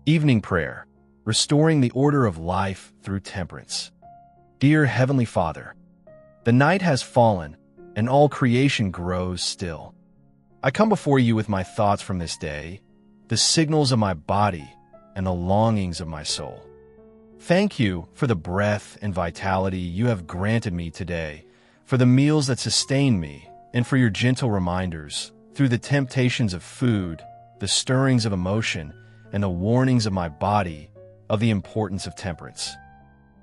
Evening Prayer, Restoring the Order of Life Through Temperance. Dear Heavenly Father, the night has fallen, and all creation grows still. I come before you with my thoughts from this day, the signals of my body, and the longings of my soul. Thank you for the breath and vitality you have granted me today, for the meals that sustain me, and for your gentle reminders, through the temptations of food, the stirrings of emotion, and the warnings of my body, of the importance of temperance.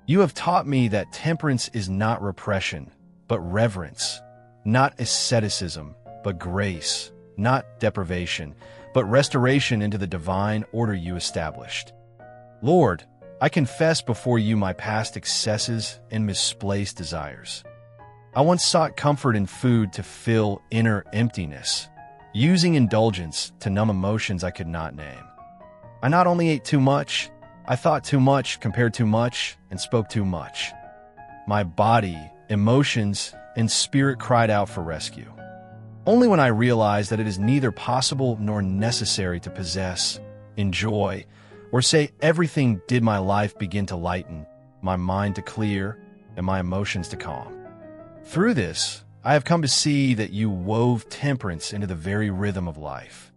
You have taught me that temperance is not repression, but reverence, not asceticism, but grace, not deprivation, but restoration into the divine order you established. Lord, I confess before you my past excesses and misplaced desires. I once sought comfort in food to fill inner emptiness, using indulgence to numb emotions I could not name. I not only ate too much, I thought too much, compared too much, and spoke too much. My body, emotions, and spirit cried out for rescue. Only when I realized that it is neither possible nor necessary to possess, enjoy, or say everything did my life begin to lighten, my mind to clear, and my emotions to calm. Through this, I have come to see that you wove temperance into the very rhythm of life.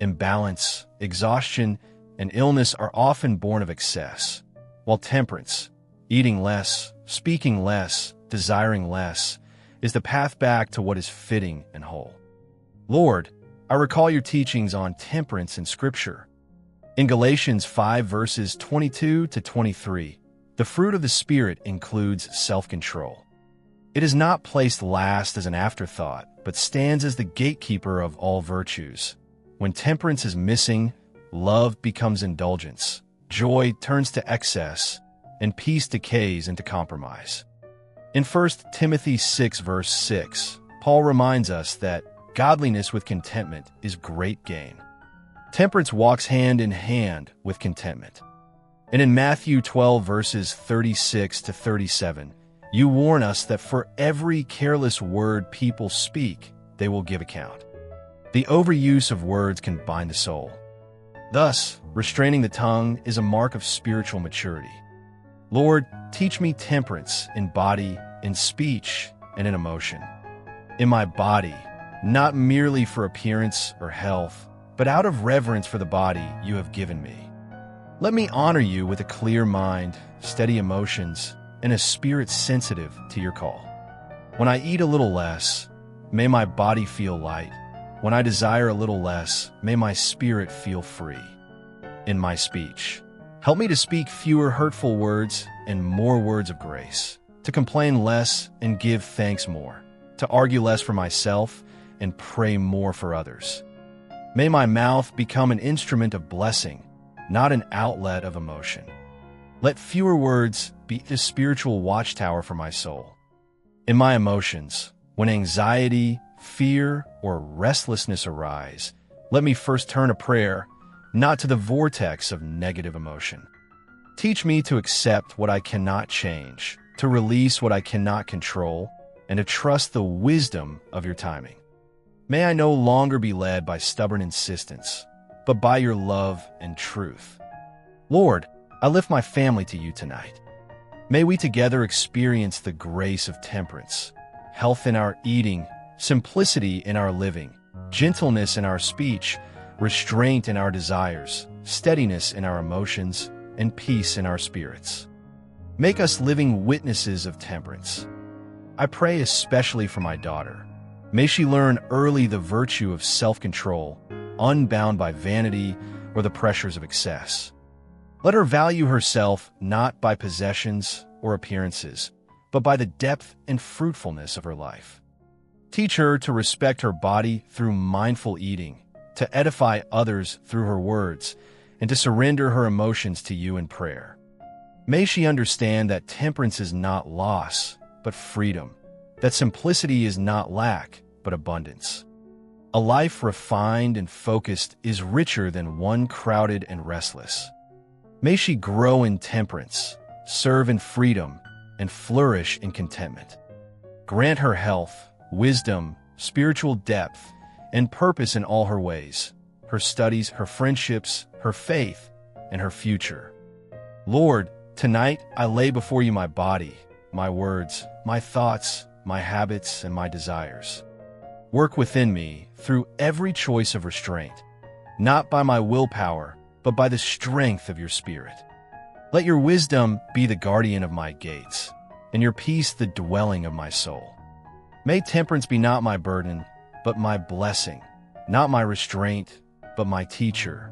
Imbalance, exhaustion, and illness are often born of excess, while temperance, eating less, speaking less, desiring less, is the path back to what is fitting and whole. Lord, I recall your teachings on temperance in Scripture. In Galatians 5 verses 22 to 23, the fruit of the Spirit includes self-control. It is not placed last as an afterthought, but stands as the gatekeeper of all virtues. When temperance is missing, love becomes indulgence, joy turns to excess, and peace decays into compromise. In 1 Timothy 6 verse 6, Paul reminds us that godliness with contentment is great gain. Temperance walks hand in hand with contentment. And in Matthew 12 verses 36 to 37, you warn us that for every careless word people speak, they will give account. The overuse of words can bind the soul. Thus, restraining the tongue is a mark of spiritual maturity. Lord, teach me temperance in body, in speech, and in emotion. In my body, not merely for appearance or health, but out of reverence for the body you have given me. Let me honor you with a clear mind, steady emotions, and a spirit sensitive to your call. When I eat a little less, may my body feel light. When I desire a little less, may my spirit feel free. In my speech, help me to speak fewer hurtful words and more words of grace, to complain less and give thanks more, to argue less for myself and pray more for others. May my mouth become an instrument of blessing, not an outlet of emotion. Let fewer words be a spiritual watchtower for my soul. In my emotions, when anxiety, fear, or restlessness arise, let me first turn to prayer, not to the vortex of negative emotion. Teach me to accept what I cannot change, to release what I cannot control, and to trust the wisdom of your timing. May I no longer be led by stubborn insistence, but by your love and truth. Lord, I lift my family to you tonight. May we together experience the grace of temperance, health in our eating, simplicity in our living, gentleness in our speech, restraint in our desires, steadiness in our emotions, and peace in our spirits. Make us living witnesses of temperance. I pray especially for my daughter. May she learn early the virtue of self-control, unbound by vanity or the pressures of excess. Let her value herself not by possessions or appearances, but by the depth and fruitfulness of her life. Teach her to respect her body through mindful eating, to edify others through her words, and to surrender her emotions to you in prayer. May she understand that temperance is not loss, but freedom, that simplicity is not lack, but abundance. A life refined and focused is richer than one crowded and restless. May she grow in temperance, serve in freedom, and flourish in contentment. Grant her health, wisdom, spiritual depth, and purpose in all her ways, her studies, her friendships, her faith, and her future. Lord, tonight I lay before you my body, my words, my thoughts, my habits, and my desires. Work within me through every choice of restraint, not by my willpower, but by the strength of your Spirit. Let your wisdom be the guardian of my gates, and your peace the dwelling of my soul. May temperance be not my burden, but my blessing, not my restraint, but my teacher.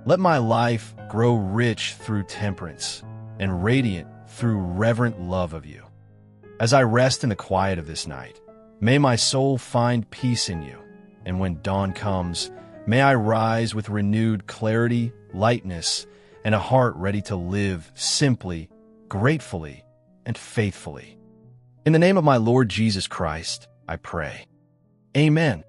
Let my life grow rich through temperance, and radiant through reverent love of you. As I rest in the quiet of this night, may my soul find peace in you, and when dawn comes, may I rise with renewed clarity, lightness, and a heart ready to live simply, gratefully, and faithfully. In the name of my Lord Jesus Christ, I pray. Amen.